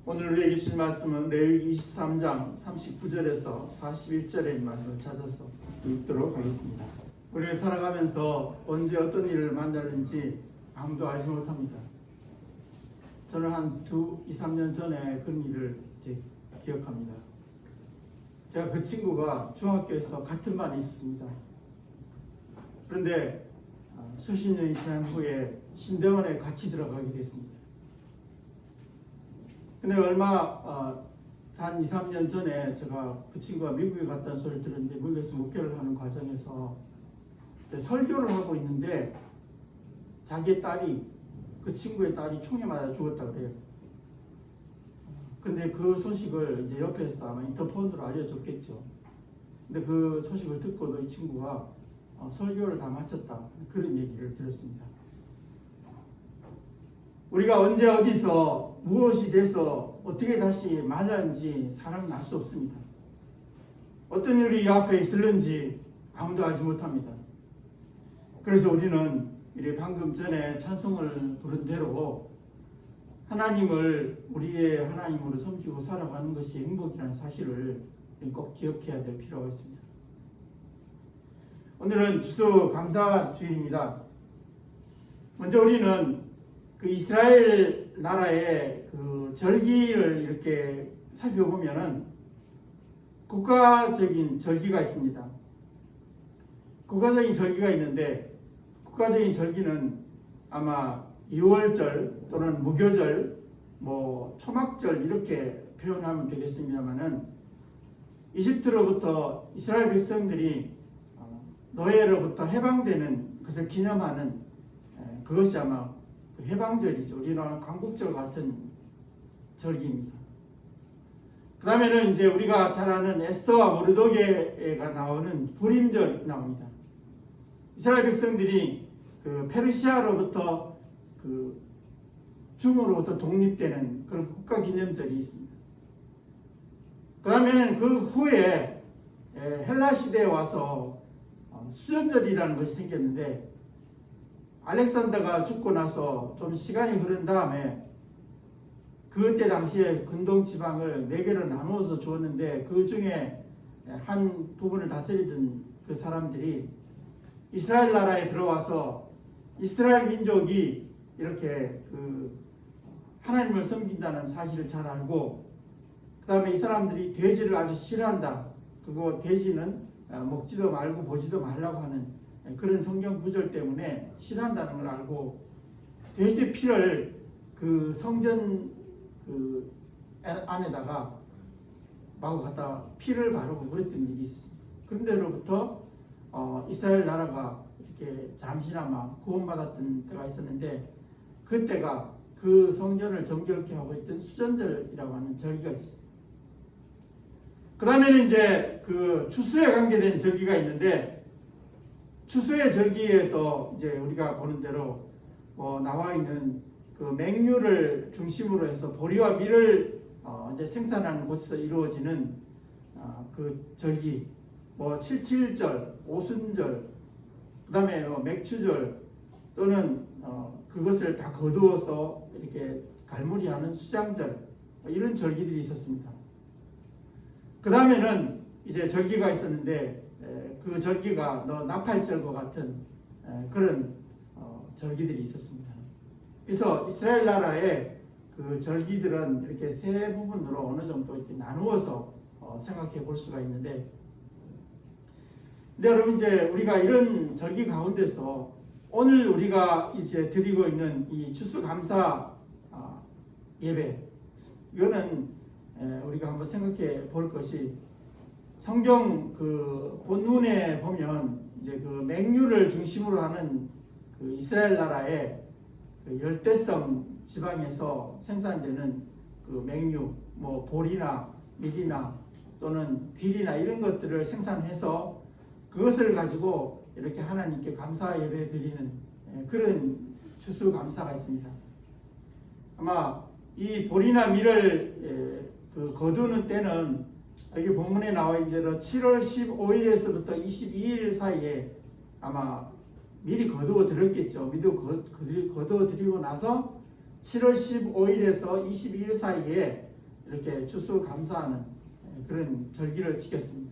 오늘 우리에게 주신 말씀은 레위기 23장 39절에서 41절의 말씀을 찾아서 읽도록 하겠습니다. 우리를 살아가면서 언제 어떤 일을 만나는지 아무도 알지 못합니다. 저는 한 2, 3년 전에 그런 일을 기억합니다. 제가 그 친구가 중학교에서 같은 반에 있었습니다. 그런데 수십 년이 지난 후에 신대원에 같이 들어가게 됐습니다. 근데 한 2, 3년 전에 제가 그 친구가 미국에 갔다는 소리를 들었는데, 미국에서 목회를 하는 과정에서 설교를 하고 있는데 자기의 딸이, 그 친구의 딸이 총에 맞아 죽었다 그래요. 근데 그 소식을 이제 옆에서 아마 인터폰으로 알려줬겠죠. 근데 그 소식을 듣고도 이 친구가 설교를 다 마쳤다, 그런 얘기를 들었습니다. 우리가 언제 어디서 무엇이 돼서 어떻게 다시 만나는지 사람은 알 수 없습니다. 어떤 일이 앞에 있을는지 아무도 알지 못합니다. 그래서 우리는 방금 전에 찬송을 부른 대로 하나님을 우리의 하나님으로 섬기고 살아가는 것이 행복이라는 사실을 꼭 기억해야 될 필요가 있습니다. 오늘은 추수감사주일입니다. 먼저 우리는 그 이스라엘 나라의 그 절기를 이렇게 살펴보면은 국가적인 절기가 있습니다. 국가적인 절기가 있는데, 국가적인 절기는 아마 2월절 또는 무교절, 초막절 이렇게 표현하면 되겠습니다만은, 이집트로부터 이스라엘 백성들이 노예로부터 해방되는 것을 기념하는 그것이 아마 그 해방절이죠. 우리나라 광복절 같은 절기입니다. 그 다음에는 이제 우리가 잘 아는 에스더와 모르드게가 나오는 불임절이 나옵니다. 이스라엘 백성들이 그 페르시아로부터 그 중으로부터 독립되는 그런 국가기념절이 있습니다. 그 다음에는 그 후에 헬라 시대에 와서 수전절이라는 것이 생겼는데, 알렉산더가 죽고 나서 좀 시간이 흐른 다음에 그때 당시에 근동 지방을 4개로 나누어서 주었는데, 그 중에 한 부분을 다스리던 그 사람들이 이스라엘 나라에 들어와서 이스라엘 민족이 이렇게 그 하나님을 섬긴다는 사실을 잘 알고, 그 다음에 이 사람들이 돼지를 아주 싫어한다. 그리고 돼지는 먹지도 말고 보지도 말라고 하는 그런 성경 구절 때문에 싫어한다는 걸 알고, 돼지 피를 그 성전 그 안에다가 마구 갖다 피를 바르고 그랬던 일이 있습니다. 그런데로부터 이스라엘 나라가 이렇게 잠시나마 구원받았던 때가 있었는데, 그때가 그 성전을 정결케 하고 있던 수전절이라고 하는 절기가 있습니다. 그 다음에는 이제 그 추수에 관계된 절기가 있는데, 추수의 절기에서 이제 우리가 보는 대로 나와 있는 그 맹류를 중심으로 해서 보리와 밀을 이제 생산하는 곳에서 이루어지는 그 절기, 77절, 오순절, 그 다음에 맥추절, 또는 그것을 다 거두어서 이렇게 갈무리하는 수장절, 이런 절기들이 있었습니다. 그 다음에는 이제 절기가 있었는데, 그 절기가 나팔절과 같은 그런 절기들이 있었습니다. 그래서 이스라엘 나라의 그 절기들은 이렇게 세 부분으로 어느 정도 이렇게 나누어서 생각해 볼 수가 있는데, 근데 여러분, 이제 우리가 이런 절기 가운데서 오늘 우리가 이제 드리고 있는 이 추수감사 예배, 이거는 우리가 한번 생각해 볼 것이, 성경 그 본문에 보면 이제 그 맹류를 중심으로 하는 그 이스라엘 나라의 그 열대성 지방에서 생산되는 그 맹류, 보리나 밀이나 또는 귤이나 이런 것들을 생산해서 그것을 가지고 이렇게 하나님께 감사 예배 드리는 그런 추수감사가 있습니다. 아마 이 보리나 밀을 그 거두는 때는 여기 본문에 나와 있는 대로 7월 15일에서부터 22일 사이에 아마 미리 거두어 드렸겠죠. 미리 거두어 드리고 나서 7월 15일에서 22일 사이에 이렇게 추수감사하는 그런 절기를 지켰습니다.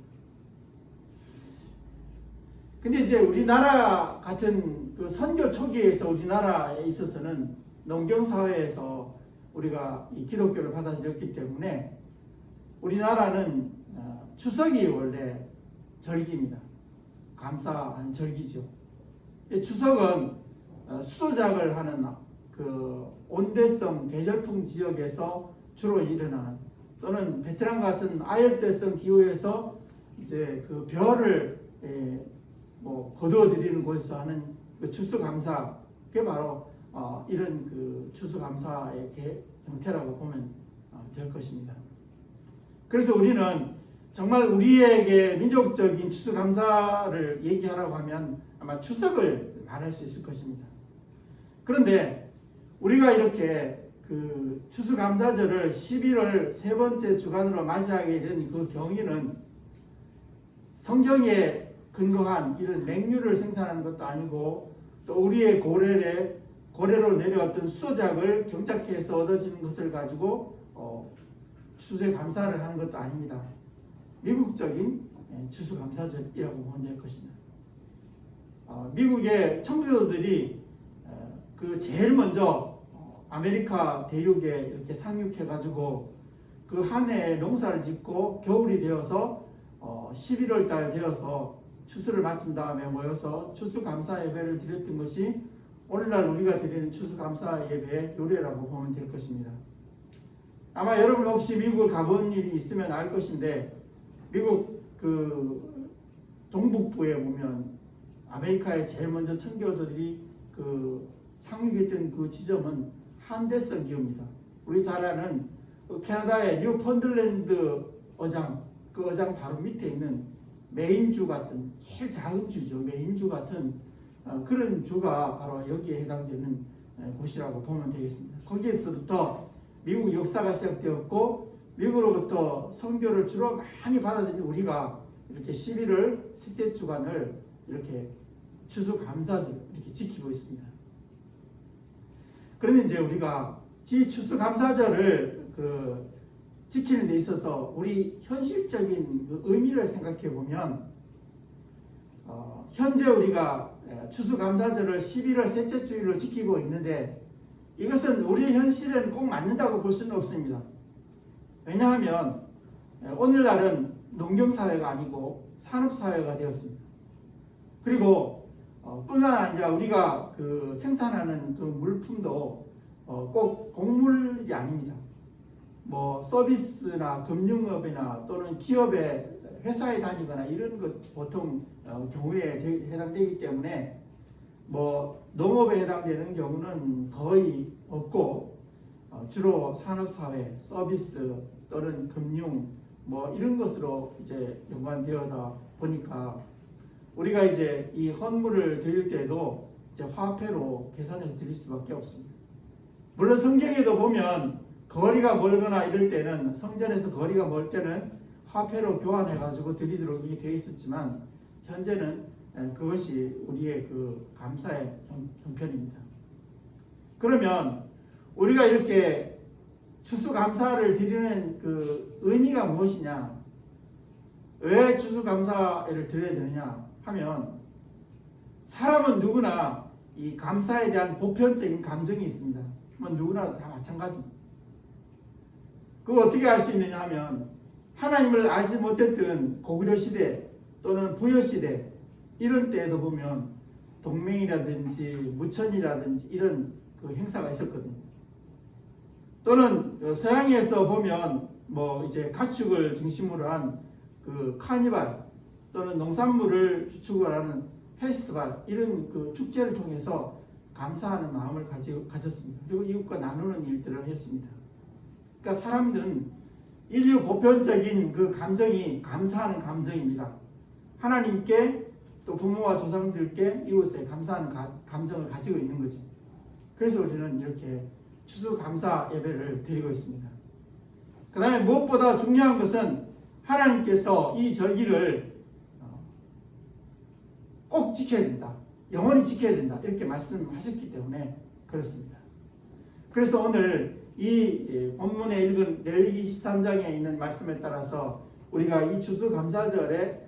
근데 이제 우리나라 같은 그 선교 초기에서 우리나라에 있어서는 농경사회에서 우리가 이 기독교를 받아들였기 때문에 우리나라는 추석이 원래 절기입니다. 감사하는 절기죠. 추석은 수도작을 하는 그 온대성 계절풍 지역에서 주로 일어나는, 또는 베트남 같은 아열대성 기후에서 이제 그 별을 거두어들이는 곳에서 하는 그 추수감사, 그게 바로 이런 그 추수감사의 형태라고 보면 될 것입니다. 그래서 우리는 정말 우리에게 민족적인 추수감사를 얘기하라고 하면 아마 추석을 말할 수 있을 것입니다. 그런데 우리가 이렇게 그 추수감사절을 11월 세 번째 주간으로 맞이하게 된 그 경위는 성경에 근거한 이런 맹류를 생산하는 것도 아니고, 또 우리의 고래로 내려왔던 수도작을 경작해서 얻어지는 것을 가지고 추수에 감사를 하는 것도 아닙니다. 미국적인 추수감사절이라고 보면 될 것입니다. 미국의 청교도들이 그 제일 먼저 아메리카 대륙에 이렇게 상륙해가지고 그 한 해에 농사를 짓고 겨울이 되어서 11월 달 되어서 추수를 마친 다음에 모여서 추수감사 예배를 드렸던 것이 오늘날 우리가 드리는 추수감사 예배의 요례라고 보면 될 것입니다. 아마 여러분 혹시 미국을 가본 일이 있으면 알 것인데, 미국 그 동북부에 보면 아메리카의 제일 먼저 청교도들이 그 상륙했던 그 지점은 한대성 기후입니다. 우리 잘 아는 캐나다의 뉴펀들랜드 어장, 그 어장 바로 밑에 있는 메인주 같은, 제일 작은 주죠. 메인주 같은 그런 주가 바로 여기에 해당되는 곳이라고 보면 되겠습니다. 거기에서부터 미국 역사가 시작되었고, 미국으로부터 선교를 주로 많이 받아들인 우리가 이렇게 11월 셋째 주간을 이렇게 추수감사절 이렇게 지키고 있습니다. 그러면 이제 우리가 이 추수감사절을 지키는 데 있어서 우리 현실적인 그 의미를 생각해 보면, 현재 우리가 추수감사절을 11월 셋째 주일로 지키고 있는데, 이것은 우리 현실에는 꼭 맞는다고 볼 수는 없습니다. 왜냐하면 오늘날은 농경사회가 아니고 산업사회가 되었습니다. 그리고 뿐만 아니라 우리가 그 생산하는 그 물품도 꼭 곡물이 아닙니다. 뭐 서비스나 금융업이나 또는 기업의 회사에 다니거나 이런 것 보통 경우에 해당되기 때문에 뭐 농업에 해당되는 경우는 거의 없고, 주로 산업사회, 서비스 또는 금융 뭐 이런 것으로 이제 연관되어다 보니까 우리가 이제 이 헌물을 드릴 때도 이제 화폐로 계산해서 드릴 수밖에 없습니다. 물론 성경에도 보면 거리가 멀거나 이럴 때는, 성전에서 거리가 멀 때는 화폐로 교환해 가지고 드리도록 이게 되어 있었지만, 현재는 그것이 우리의 그 감사의 형편입니다. 그러면 우리가 이렇게 추수감사를 드리는 그 의미가 무엇이냐, 왜 추수감사를 드려야 되느냐 하면, 사람은 누구나 이 감사에 대한 보편적인 감정이 있습니다. 뭐 누구나 다 마찬가지입니다. 그거 어떻게 알 수 있느냐 하면, 하나님을 알지 못했던 고구려 시대 또는 부여 시대 이런 때에도 보면 동맹이라든지 무천이라든지 이런 그 행사가 있었거든요. 또는 서양에서 보면 뭐 이제 가축을 중심으로 한 그 카니발 또는 농산물을 주축으로 하는 페스티벌, 이런 그 축제를 통해서 감사하는 마음을 가졌습니다. 그리고 이웃과 나누는 일들을 했습니다. 그러니까 사람들은 인류 보편적인 그 감정이 감사하는 감정입니다. 하나님께 또 부모와 조상들께 이웃에 감사하는 감정을 가지고 있는 거죠. 그래서 우리는 이렇게 추수감사 예배를 드리고 있습니다. 그 다음에 무엇보다 중요한 것은 하나님께서 이 절기를 꼭 지켜야 된다, 영원히 지켜야 된다 이렇게 말씀하셨기 때문에 그렇습니다. 그래서 오늘 이 본문에 읽은 레위기 13장에 있는 말씀에 따라서 우리가 이 추수감사절에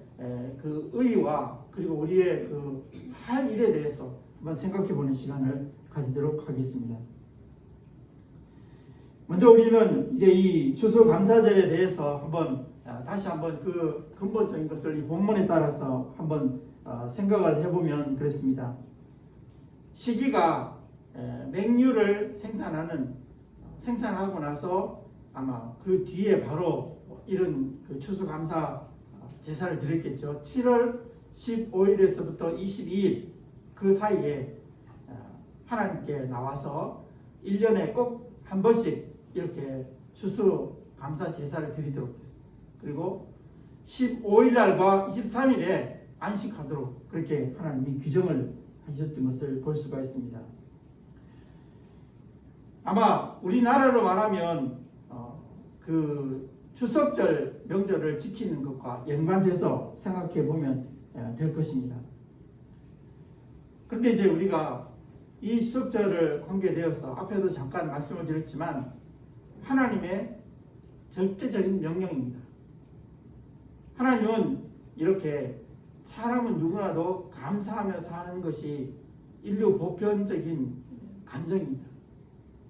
그 의의와 그리고 우리의 그 할 일에 대해서 한번 생각해보는 시간을 가지도록 하겠습니다. 먼저 우리는 이제 이 추수감사절에 대해서 다시 한번 그 근본적인 것을 이 본문에 따라서 한번 생각을 해보면 그렇습니다. 시기가 맹류를 생산하고 나서 아마 그 뒤에 바로 이런 그 추수감사 제사를 드렸겠죠. 7월 15일에서부터 22일 그 사이에 하나님께 나와서 1년에 꼭 한 번씩 이렇게 추수감사 제사를 드리도록 했습니다. 그리고 15일 날과 23일에 안식하도록 그렇게 하나님이 규정을 하셨던 것을 볼 수가 있습니다. 아마 우리나라로 말하면 그 추석절 명절을 지키는 것과 연관돼서 생각해 보면 될 것입니다. 그런데 이제 우리가 이 추석절을 관계되어서 앞에도 잠깐 말씀을 드렸지만 하나님의 절대적인 명령입니다. 하나님은 이렇게 사람은 누구나도 감사하며 사는 것이 인류 보편적인 감정입니다.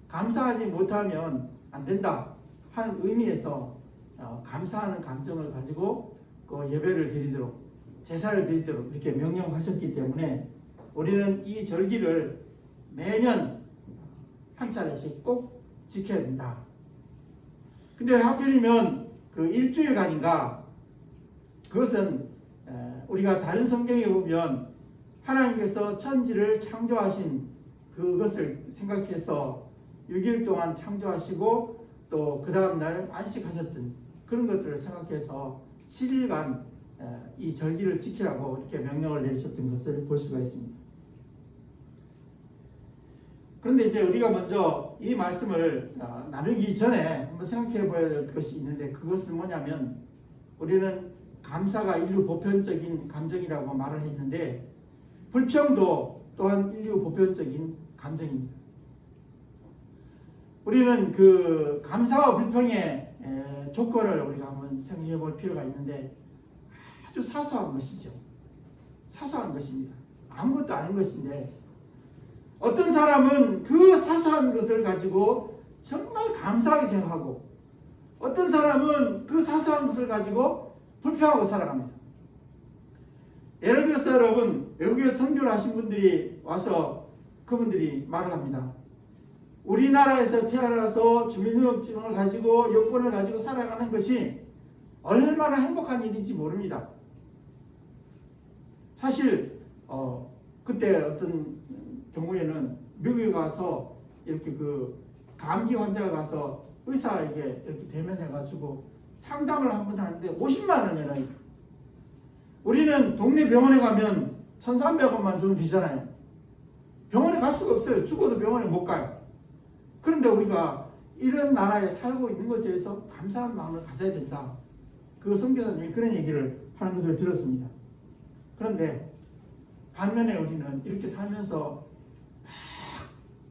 감사하지 못하면 안 된다 하는 의미에서 감사하는 감정을 가지고 그 예배를 드리도록 제사를 드리도록 이렇게 명령하셨기 때문에 우리는 이 절기를 매년 한 차례씩 꼭 지켜야 된다. 근데 하필이면 그 일주일간인가 그것은 우리가 다른 성경에 보면 하나님께서 천지를 창조하신 그것을 생각해서 6일 동안 창조하시고 또 그 다음날 안식하셨던 그런 것들을 생각해서 7일간 이 절기를 지키라고 이렇게 명령을 내리셨던 것을 볼 수가 있습니다. 그런데 이제 우리가 먼저 이 말씀을 나누기 전에 한번 생각해 봐야 될 것이 있는데 그것은 뭐냐면 우리는 감사가 인류 보편적인 감정이라고 말을 했는데 불평도 또한 인류 보편적인 감정입니다. 우리는 그 감사와 불평의 조건을 우리가 한번 생각해 볼 필요가 있는데 아주 사소한 것이죠. 사소한 것입니다. 아무것도 아닌 것인데 어떤 사람은 그 사소한 것을 가지고 정말 감사하게 생각하고 어떤 사람은 그 사소한 것을 가지고 불평하고 살아갑니다. 예를 들어서 여러분 외국에서 선교를 하신 분들이 와서 그분들이 말을 합니다. 우리나라에서 태어나서 주민등록증을 가지고 여권을 가지고 살아가는 것이 얼마나 행복한 일인지 모릅니다. 사실 그때 어떤 경우에는 미국에 가서 이렇게 그 감기 환자가 가서 의사에게 이렇게 대면해가지고 상담을 한 번 하는데 50만 원이나. 우리는 동네 병원에 가면 1,300원만 주면 되잖아요. 병원에 갈 수가 없어요. 죽어도 병원에 못 가요. 그런데 우리가 이런 나라에 살고 있는 것에 대해서 감사한 마음을 가져야 된다. 그 선교사님이 그런 얘기를 하는 것을 들었습니다. 그런데 반면에 우리는 이렇게 살면서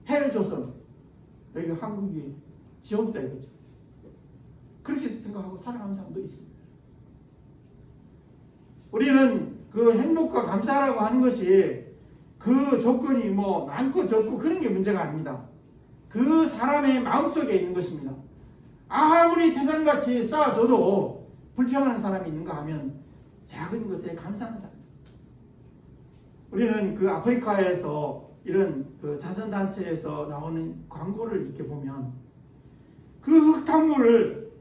헬조선 여기 한국이 지옥이다 이거죠. 그렇게 생각하고 살아가는 사람도 있습니다. 우리는 그 행복과 감사라고 하는 것이 그 조건이 뭐 많고 적고 그런 게 문제가 아닙니다. 그 사람의 마음속에 있는 것입니다. 아무리 태산같이 쌓아줘도 불평하는 사람이 있는가 하면 작은 것에 감사하는 사람. 우리는 그 아프리카에서 이런 그 자선단체에서 나오는 광고를 이렇게 보면 그 흙탕물을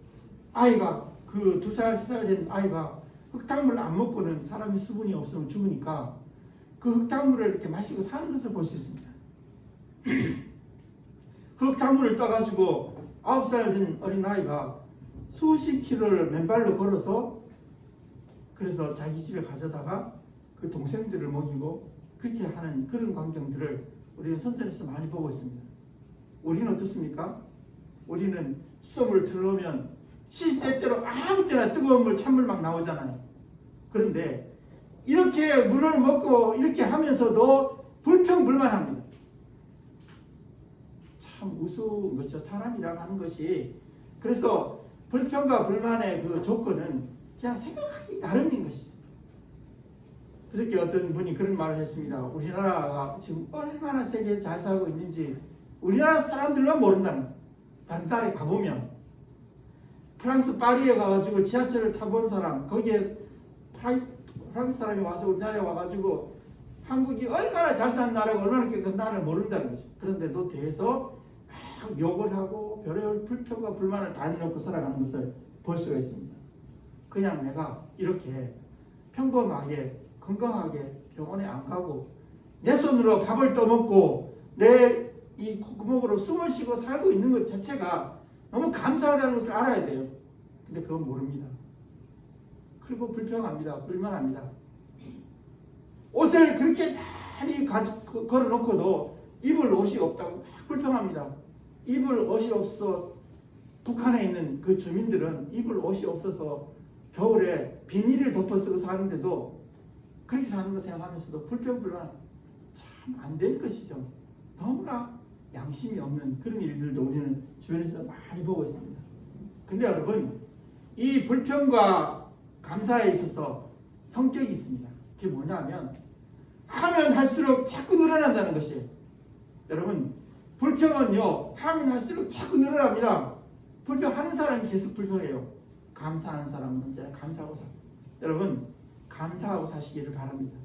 아이가 그 2살, 3살 된 아이가 흙탕물을 안 먹고는 사람이 수분이 없으면 죽으니까 그 흙탕물을 이렇게 마시고 사는 것을 볼 수 있습니다. 그 흙탕물을 떠가지고 9살 된 어린아이가 수십 킬로를 맨발로 걸어서 그래서 자기 집에 가져다가 그 동생들을 먹이고 그렇게 하는 그런 광경들을 우리는 선전에서 많이 보고 있습니다. 우리는 어떻습니까? 우리는 수돗물을 틀어놓으면 시시때때로 아무 때나 뜨거운 물, 찬물 막 나오잖아요. 그런데 이렇게 물을 먹고 이렇게 하면서도 불평불만합니다. 참 우스운 거죠. 사람이라고 하는 것이. 그래서 불평과 불만의 그 조건은 그냥 생각하기 나름인 것이죠. 그저께 어떤 분이 그런 말을 했습니다. 우리나라가 지금 얼마나 세계에 잘 살고 있는지 우리나라 사람들만 모른다는 거예요. 다른 나라에 가보면 프랑스 파리에 가가지고 지하철을 타본 사람, 거기에 프랑스 사람이 와서 우리나라에 와가지고 한국이 얼마나 잘 사는 나라고 얼마나 깨끗한 나라를 모른다는 거죠. 그런데도 대해서 막 욕을 하고 별의별 불평과 불만을 다 내놓고 살아가는 것을 볼 수가 있습니다. 그냥 내가 이렇게 평범하게 건강하게 병원에 안 가고 내 손으로 밥을 떠먹고 내 이 콧구멍으로 숨을 쉬고 살고 있는 것 자체가 너무 감사하다는 것을 알아야 돼요. 근데 그건 모릅니다. 그리고 불평합니다. 불만합니다. 옷을 그렇게 많이 걸어놓고도 입을 옷이 없다고 막 불평합니다. 입을 옷이 없어 북한에 있는 그 주민들은 입을 옷이 없어서 겨울에 비닐을 덮어쓰고 사는데도 그렇게 사는 거 생각하면서도 불평불만 참 안 될 것이죠. 너무나 양심이 없는 그런 일들도 우리는 주변에서 많이 보고 있습니다. 근데 여러분, 이 불평과 감사에 있어서 성격이 있습니다. 그게 뭐냐면 하면 할수록 자꾸 늘어난다는 것이에요. 여러분, 불평은요 하면 할수록 자꾸 늘어납니다. 불평하는 사람이 계속 불평해요. 감사하는 사람은 언제나 감사하고 삽니다. 여러분, 감사하고 사시기를 바랍니다.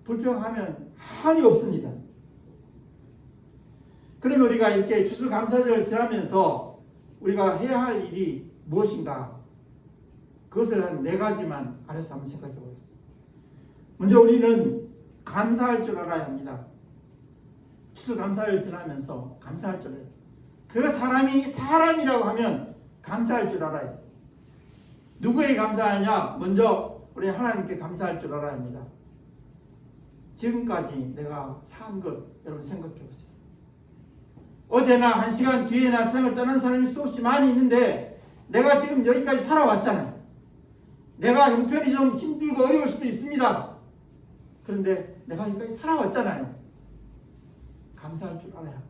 불평하면 한이 없습니다. 그러면 우리가 이렇게 추수감사절을 지나면서 우리가 해야 할 일이 무엇인가? 그것을 한 4가지만 가려서 한번 생각해 보겠습니다. 먼저 우리는 감사할 줄 알아야 합니다. 추수감사를 지나면서 감사할 줄 알아야 합니다. 그 사람이 사람이라고 하면 감사할 줄 알아야 합니다. 누구에게 감사하냐? 먼저 우리 하나님께 감사할 줄 알아야 합니다. 지금까지 내가 산 것 여러분 생각해 보세요. 어제나 1시간 뒤에나 세상을 떠난 사람이 수없이 많이 있는데 내가 지금 여기까지 살아왔잖아요. 내가 형편이 좀 힘들고 어려울 수도 있습니다. 그런데 내가 여기까지 살아왔잖아요. 감사할 줄 알아야.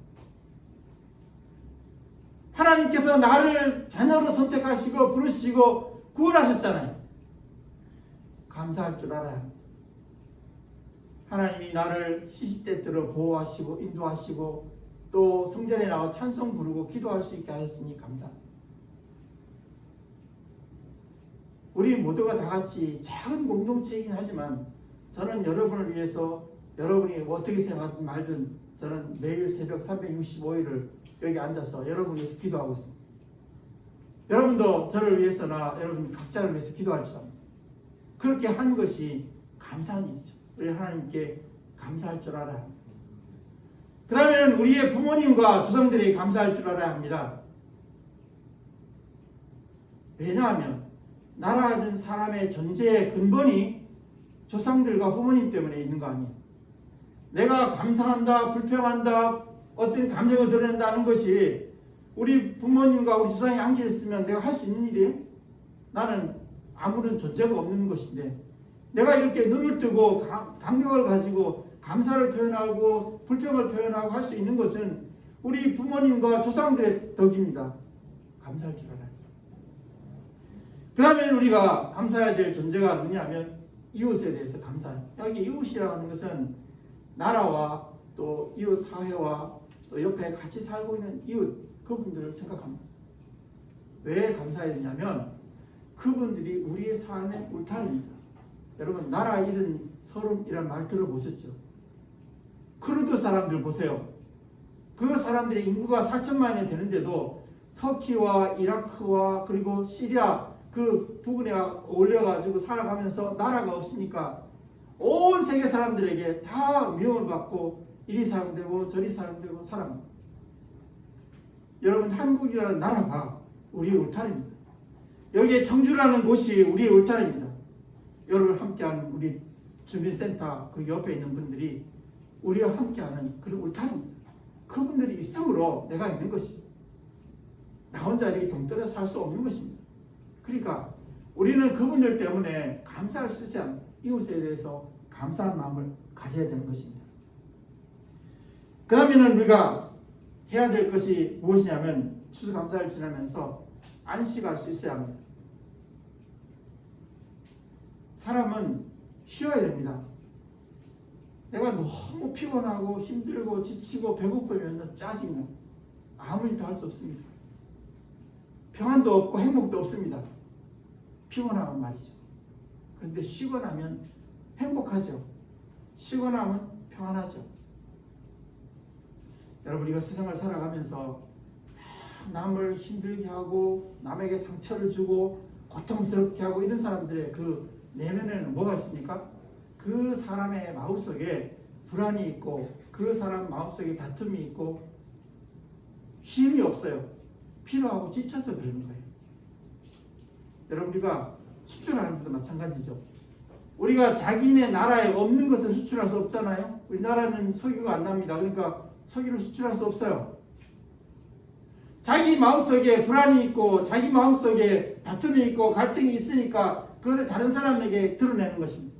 하나님께서 나를 자녀로 선택하시고 부르시고 구원하셨잖아요. 감사할 줄 알아야. 하나님이 나를 시시때때로 보호하시고 인도하시고 또 성전에 나와 찬송 부르고 기도할 수 있게 하셨으니 감사합니다. 우리 모두가 다 같이 작은 공동체이긴 하지만 저는 여러분을 위해서 여러분이 어떻게 생각하든 말든 저는 매일 새벽 365일을 여기 앉아서 여러분을 위해서 기도하고 있습니다. 여러분도 저를 위해서나 여러분 각자를 위해서 기도할 줄 압니다. 그렇게 한 것이 감사한 일이죠. 우리 하나님께 감사할 줄 알아야 합니다. 그 다음에는 우리의 부모님과 조상들에게 감사할 줄 알아야 합니다. 왜냐하면 나라든 사람의 존재의 근본이 조상들과 부모님 때문에 있는 거 아니에요. 내가 감사한다, 불평한다, 어떤 감정을 드러낸다는 것이 우리 부모님과 우리 조상이 안겨있으면 내가 할 수 있는 일이에요? 나는 아무런 존재가 없는 것인데 내가 이렇게 눈을 뜨고 감격을 가지고 감사를 표현하고 불평을 표현하고 할 수 있는 것은 우리 부모님과 조상들의 덕입니다. 감사할 줄 알아요. 그 다음에 우리가 감사해야 될 존재가 누구냐면 이웃에 대해서 감사해요. 여기 이웃이라고 하는 것은 나라와 또 이웃 사회와 또 옆에 같이 살고 있는 이웃 그분들을 생각합니다. 왜 감사해야 되냐면 그분들이 우리의 삶의 울타리입니다. 여러분 나라 잃은 서름이란 말 들어보셨죠? 쿠르드 사람들 보세요. 그 사람들의 인구가 4천만이 되는데도 터키와 이라크와 그리고 시리아 그 부근에 올려가지고 살아가면서 나라가 없으니까 온 세계 사람들에게 다 미움을 받고 이리 사용되고 저리 사용되고 살아갑니다. 여러분 한국이라는 나라가 우리의 울타리입니다. 여기에 청주라는 곳이 우리의 울타리입니다. 여러분 함께하는 우리 주민센터 그 옆에 있는 분들이 우리와 함께하는 그런 울타리입니다. 그분들이 있음으로 내가 있는 것이죠. 나 혼자 이렇게 동떨어 살 수 없는 것입니다. 그러니까 우리는 그분들 때문에 감사할 수 있어야 합니다. 이웃에 대해서 감사한 마음을 가져야 되는 것입니다. 그 다음에는 우리가 해야 될 것이 무엇이냐면 추수감사를 지나면서 안식할 수 있어야 합니다. 사람은 쉬어야 됩니다. 내가 너무 피곤하고 힘들고 지치고 배고프면 짜증나. 아무 일도 할 수 없습니다. 평안도 없고 행복도 없습니다. 피곤하면 말이죠. 그런데 쉬고 나면 행복하죠. 쉬고 나면 평안하죠. 여러분, 우리가 세상을 살아가면서 남을 힘들게 하고 남에게 상처를 주고 고통스럽게 하고 이런 사람들의 그 내면에는 뭐가 있습니까? 그 사람의 마음속에 불안이 있고 그 사람 마음속에 다툼이 있고 쉼이 없어요. 피로하고 지쳐서 그러는 거예요. 여러분, 우리가 수출하는 것도 마찬가지죠. 우리가 자기네 나라에 없는 것을 수출할 수 없잖아요. 우리나라는 석유가 안 납니다. 그러니까 석유를 수출할 수 없어요. 자기 마음속에 불안이 있고 자기 마음속에 다툼이 있고 갈등이 있으니까 그것을 다른 사람에게 드러내는 것입니다.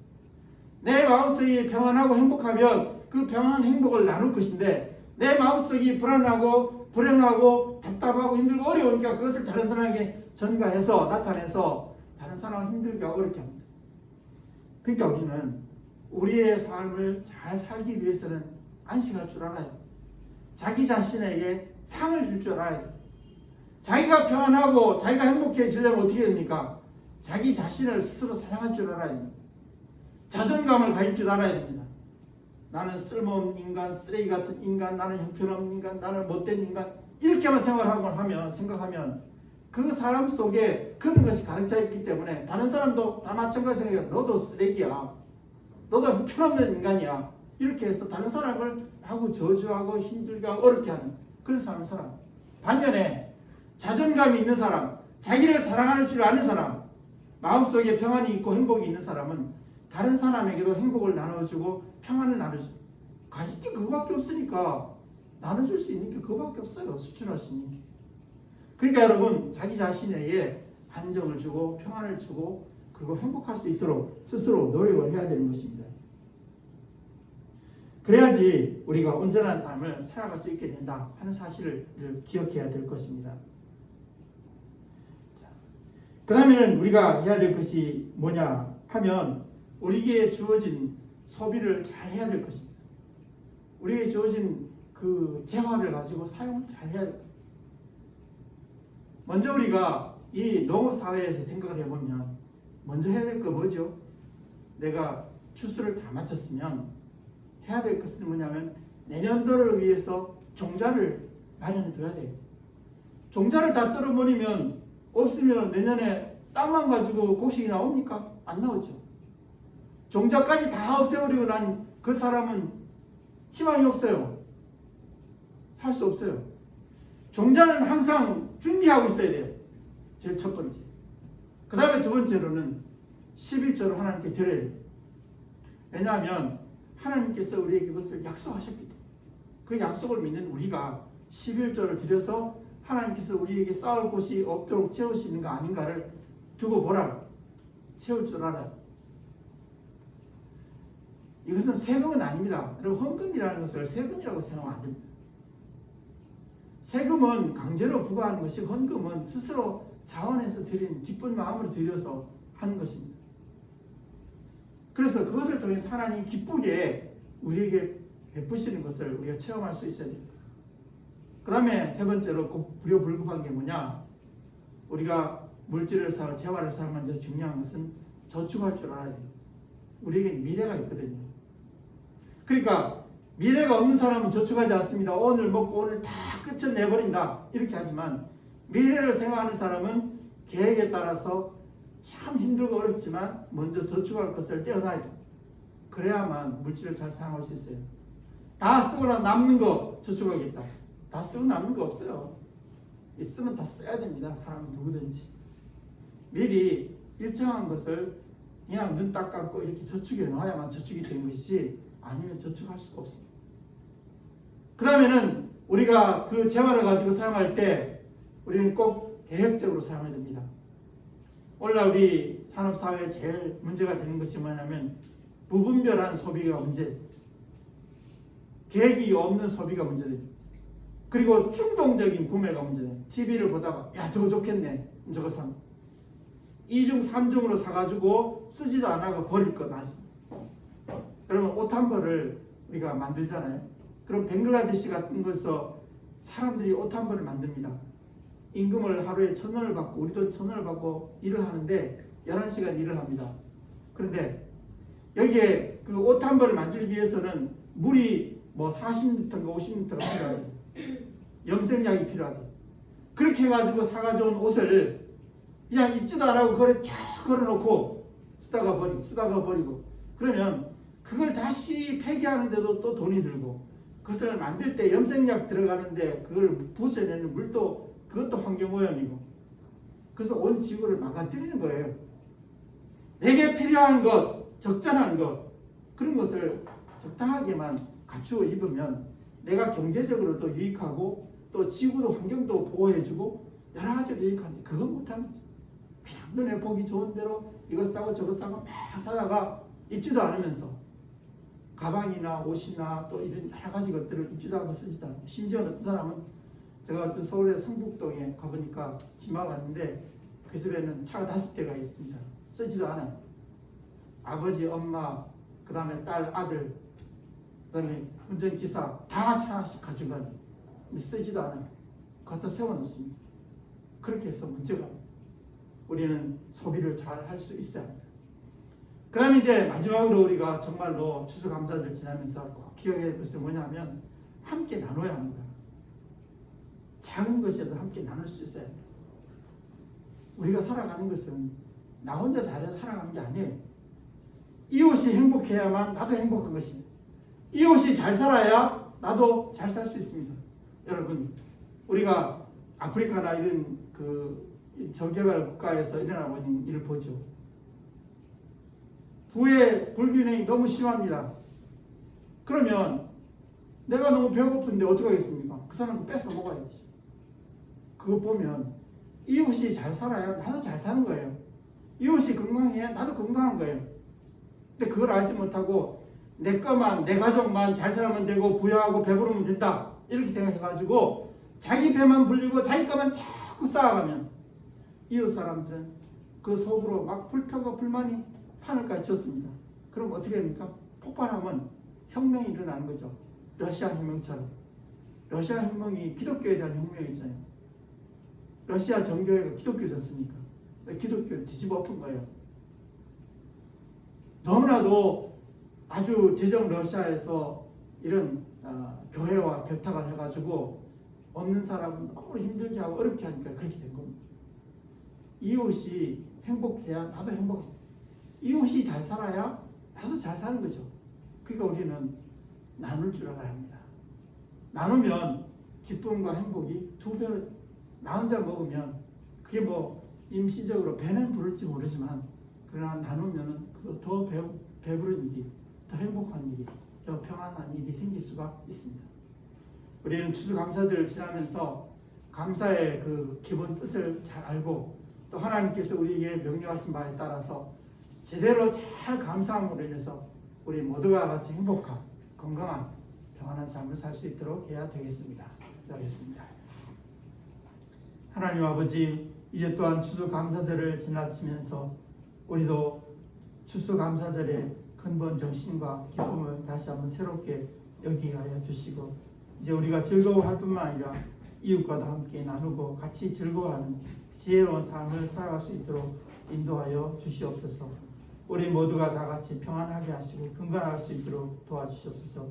내 마음속이 평안하고 행복하면 그 평안한 행복을 나눌 것인데 내 마음속이 불안하고 불행하고 답답하고 힘들고 어려우니까 그것을 다른 사람에게 전가해서 나타내서 다른 사람을 힘들게 하고 어렵게 합니다. 그러니까 우리는 우리의 삶을 잘 살기 위해서는 안식할 줄 알아요. 자기 자신에게 상을 줄 줄 알아야 돼요. 자기가 평안하고 자기가 행복해지려면 어떻게 됩니까? 자기 자신을 스스로 사랑할 줄 알아야 됩니다. 자존감을 가질 줄 알아야 됩니다. 나는 쓸모없는 인간, 쓰레기 같은 인간, 나는 형편없는 인간, 나는 못된 인간, 이렇게만 생각하면 그 사람 속에 그런 것이 가득 차 있기 때문에 다른 사람도 다 마찬가지 생각해요. 너도 쓰레기야. 너도 형편없는 인간이야. 이렇게 해서 다른 사람을 하고 저주하고 힘들게 하고 어렵게 하는 그런 사람. 반면에 자존감이 있는 사람, 자기를 사랑할 줄 아는 사람, 마음속에 평안이 있고 행복이 있는 사람은 다른 사람에게도 행복을 나눠주고 평안을 나눠주고 가질 게 그거밖에 없으니까 나눠줄 수 있는 게 그거밖에 없어요. 수출할 수 있는 게. 그러니까 여러분, 자기 자신에게 안정을 주고 평안을 주고 그리고 행복할 수 있도록 스스로 노력을 해야 되는 것입니다. 그래야지 우리가 온전한 삶을 살아갈 수 있게 된다 하는 사실을 기억해야 될 것입니다. 그 다음에는 우리가 해야 될 것이 뭐냐 하면 우리에게 주어진 소비를 잘 해야 될 것입니다. 우리에게 주어진 그 재화를 가지고 사용을 잘 해야 됩니다. 먼저 우리가 이 농업사회에서 생각을 해보면 먼저 해야 될 거 뭐죠? 내가 추수를 다 마쳤으면 해야 될 것은 뭐냐면 내년도를 위해서 종자를 마련해 둬야 돼요. 종자를 다 떨어버리면 없으면 내년에 땅만 가지고 곡식이 나옵니까? 안 나오죠. 종자까지 다 없애버리고 난 그 사람은 희망이 없어요. 살 수 없어요. 종자는 항상 준비하고 있어야 돼요. 제일 첫 번째. 그 다음에 두 번째로는 11조를 하나님께 드려야 돼요. 왜냐하면 하나님께서 우리에게 그것을 약속하셨기 때문에 그 약속을 믿는 우리가 11조를 드려서 하나님께서 우리에게 쌓을 곳이 없도록 채우시는 거 아닌가를 두고 보라. 채울 줄 알아요. 이것은 세금은 아닙니다. 여러분, 헌금이라는 것을 세금이라고 생각하면 안 됩니다. 세금은 강제로 부과하는 것이 헌금은 스스로 자원해서 드리는 기쁜 마음으로 드려서 하는 것입니다. 그래서 그것을 통해서 하나님이 기쁘게 우리에게 베푸시는 것을 우리가 체험할 수 있어야 됩니다. 그 다음에 세 번째로 꼭 불효불급한 게 뭐냐? 우리가 물질을 사고 재화를 사용하는 데 중요한 것은 저축할 줄 알아야 돼요. 우리에게 미래가 있거든요. 그러니까 미래가 없는 사람은 저축하지 않습니다. 오늘 먹고 오늘 다 끝내버린다 이렇게 하지만 미래를 생각하는 사람은 계획에 따라서 참 힘들고 어렵지만 먼저 저축할 것을 떼어놔야 돼요. 그래야만 물질을 잘 사용할 수 있어요. 다 쓰거나 남는 거 저축하겠다. 다 쓰고 남는 거 없어요. 있으면 다 써야 됩니다. 사람은 누구든지. 미리 일정한 것을 그냥 눈 딱 감고 이렇게 저축해 놔야만 저축이 되는 것이지 아니면 저축할 수가 없습니다. 그 다음에는 우리가 그 재화를 가지고 사용할 때 우리는 꼭 계획적으로 사용해야 됩니다. 오늘날 우리 산업사회에 제일 문제가 되는 것이 뭐냐면 부분별한 소비가 문제, 계획이 없는 소비가 문제됩니다. 그리고 충동적인 구매가 문제예요. TV를 보다가 야 저거 좋겠네. 저거 사. 2중 3중으로 사가지고 쓰지도 안 하고 버릴 거 나지. 그러면 옷 한 벌을 우리가 만들잖아요. 그럼 벵글라데시 같은 곳에서 사람들이 옷 한 벌을 만듭니다. 임금을 하루에 1,000원을 받고 우리도 1,000원을 받고 일을 하는데 11시간 일을 합니다. 그런데 여기에 그 옷 한 벌을 만들기 위해서는 물이 뭐 40리터인가 50리터가 필요하대요. 염색약이 필요하대요. 그렇게 해가지고 사가져온 옷을 그냥 입지도 안 하고 그걸 쫙 걸어놓고 쓰다가 버리고 그러면 그걸 다시 폐기하는데도 또 돈이 들고 그것을 만들 때 염색약 들어가는데 그걸 부숴내는 물도 그것도 환경오염이고 그래서 온 지구를 망가뜨리는 거예요. 내게 필요한 것, 적절한 것 그런 것을 적당하게만 갖추어 입으면 내가 경제적으로도 유익하고 또 지구도 환경도 보호해주고 여러 가지로 유익한데 그거 못하는 거죠. 그냥 눈에 보기 좋은 대로 이거 싸고 저거 싸고 막 사다가 입지도 않으면서 가방이나 옷이나 또 이런 여러 가지 것들을 입지도 않고 쓰지도 않고 심지어 어떤 사람은 제가 어떤 서울의 성북동에 가보니까 지나가 왔는데 그 집에는 차가 5대가 있습니다. 쓰지도 않아요. 아버지, 엄마, 그 다음에 딸, 아들, 그 다음에 운전기사 다 차 하나씩 가지고 가요. 근데 쓰지도 않아요. 갖다 세워놓습니다. 그렇게 해서 문제가 우리는 소비를 잘 할 수 있어야 합니다. 그 다음에 이제 마지막으로 우리가 정말로 추수감사절 지나면서 꼭 기억해야 할 것은 뭐냐면 함께 나눠야 합니다. 작은 것이라도 함께 나눌 수 있어야 합니다. 우리가 살아가는 것은 나 혼자 잘해서 살아가는 게 아니에요. 이웃이 행복해야만 나도 행복한 것입니다. 이웃이 잘 살아야 나도 잘 살 수 있습니다. 여러분, 우리가 아프리카나 이런 그 저개발 국가에서 일어나고 있는 일을 보죠. 부의 불균형이 너무 심합니다. 그러면 내가 너무 배고픈데 어떡하겠습니까? 그 사람은 뺏어 먹어야지. 그거 보면 이웃이 잘 살아야 나도 잘 사는 거예요. 이웃이 건강해야 나도 건강한 거예요. 근데 그걸 알지 못하고 내 것만, 내 가족만 잘 살면 되고 부유하고 배부르면 된다. 이렇게 생각해가지고 자기 배만 불리고 자기 것만 자꾸 쌓아가면 이웃 사람들은 그 속으로 막 불평과 불만이 하늘까지 쳤습니다. 그럼 어떻게 됩니까? 폭발하면 혁명이 일어나는 거죠. 러시아 혁명처럼. 러시아 혁명이 기독교에 대한 혁명이잖아요. 러시아 정교회가 기독교였으니까 기독교를 뒤집어 엎은 거예요. 너무나도 아주 제정 러시아에서 이런 교회와 결탁을 해가지고 없는 사람은 너무 힘들게 하고 어렵게 하니까 그렇게 된 겁니다. 이웃이 행복해야 나도 행복합니다. 이웃이 잘 살아야 나도 잘 사는 거죠. 그러니까 우리는 나눌 줄 알아야 합니다. 나누면 기쁨과 행복이 2배로 나 혼자 먹으면 그게 뭐 임시적으로 배는 부를지 모르지만 그러나 나누면 그거 더 배부른 일이 더 행복한 일이 더 평안한 일이 생길 수가 있습니다. 우리는 추수감사절을 지나면서 감사의 그 기본 뜻을 잘 알고 또 하나님께서 우리에게 명령하신 바에 따라서 제대로 잘 감사함으로 인해서 우리 모두가 같이 행복한 건강한 평안한 삶을 살 수 있도록 해야 되겠습니다. 기도하겠습니다. 하나님 아버지, 이제 또한 추수감사절을 지나치면서 우리도 추수감사절의 근본 정신과 기쁨을 다시 한번 새롭게 여기게 하여 주시고 이제 우리가 즐거워할 뿐만 아니라 이웃과도 함께 나누고 같이 즐거워하는 지혜로운 삶을 살아갈 수 있도록 인도하여 주시옵소서. 우리 모두가 다 같이 평안하게 하시고 건강할 수 있도록 도와주시옵소서.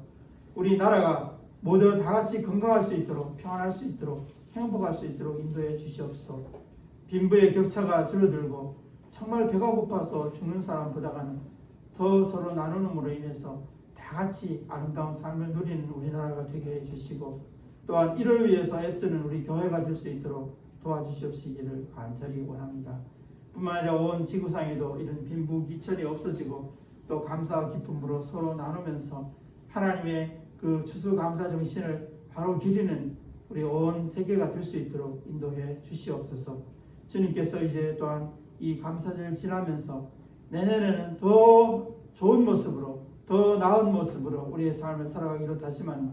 우리 나라가 모두 다 같이 건강할 수 있도록 평안할 수 있도록 행복할 수 있도록 인도해 주시옵소서. 빈부의 격차가 줄어들고 정말 배가 고파서 죽는 사람보다는 더 서로 나누는으로 인해서 다 같이 아름다운 삶을 누리는 우리나라가 되게 해주시고 또한 이를 위해서 애쓰는 우리 교회가 될 수 있도록 도와주시옵시기를 간절히 원합니다. 뿐만 아니라 온 지구상에도 이런 빈부귀천이 없어지고 또 감사와 기쁨으로 서로 나누면서 하나님의 그 추수감사 정신을 바로 기리는 우리 온 세계가 될 수 있도록 인도해 주시옵소서. 주님께서 이제 또한 이 감사절을 지나면서 내년에는 더 좋은 모습으로 더 나은 모습으로 우리의 삶을 살아가기로 다짐하는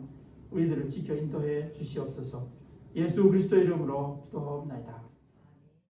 우리들을 지켜 인도해 주시옵소서. 예수 그리스도 이름으로 기도하옵나이다.